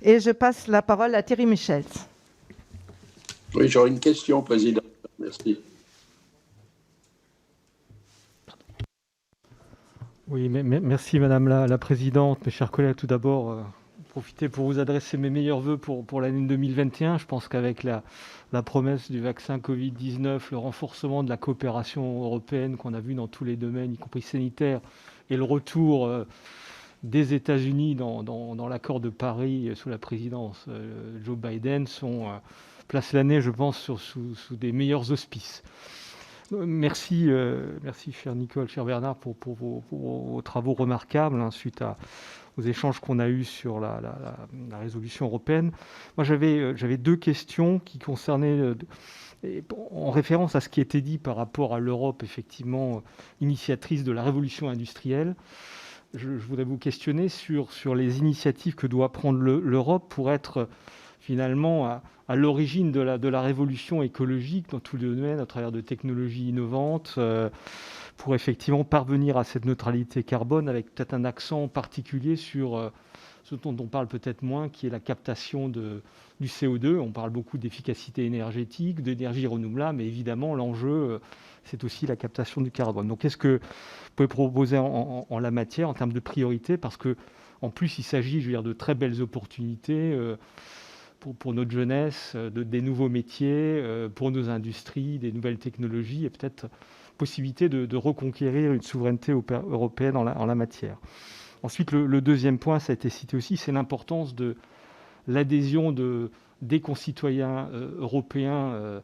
Et je passe la parole à Thierry Michels. Oui, j'aurais une question, Président. Merci. Oui, merci Madame la Présidente. Mes chers collègues, tout d'abord, profiter pour vous adresser mes meilleurs voeux pour l'année 2021. Je pense qu'avec la promesse du vaccin Covid-19, le renforcement de la coopération européenne qu'on a vu dans tous les domaines, y compris sanitaire, et le retour des États-Unis dans l'accord de Paris sous la présidence Joe Biden placent l'année, je pense, sous des meilleurs auspices. Merci, cher Nicole, cher Bernard, pour vos travaux remarquables suite aux échanges qu'on a eus sur la résolution européenne. Moi, j'avais deux questions qui concernaient, en référence à ce qui était dit par rapport à l'Europe, effectivement, initiatrice de la révolution industrielle. Je voudrais vous questionner sur les initiatives que doit prendre l'Europe pour être finalement à l'origine de la révolution écologique dans tous les domaines, à travers de technologies innovantes, pour effectivement parvenir à cette neutralité carbone, avec peut-être un accent particulier sur ce dont on parle peut-être moins, qui est la captation du CO2. On parle beaucoup d'efficacité énergétique, d'énergie renouvelable, mais évidemment, l'enjeu, c'est aussi la captation du carbone. Donc, qu'est-ce que vous pouvez proposer en la matière, en termes de priorité? Parce qu'en plus, il s'agit, je veux dire, de très belles opportunités pour notre jeunesse, des nouveaux métiers, pour nos industries, des nouvelles technologies, et peut-être possibilité de reconquérir une souveraineté européenne en la matière. Ensuite, le deuxième point, ça a été cité aussi, c'est l'importance de l'adhésion des concitoyens européens,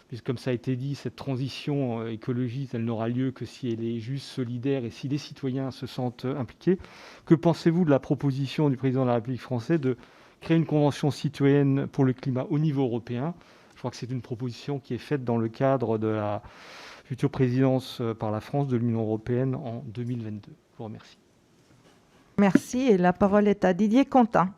puisque comme ça a été dit, cette transition écologiste, elle n'aura lieu que si elle est juste, solidaire, et si les citoyens se sentent impliqués. Que pensez-vous de la proposition du président de la République française de créer une convention citoyenne pour le climat au niveau européen? Je crois que c'est une proposition qui est faite dans le cadre de la future présidence par la France de l'Union européenne en 2022. Je vous remercie. Merci, et la parole est à Didier Contin.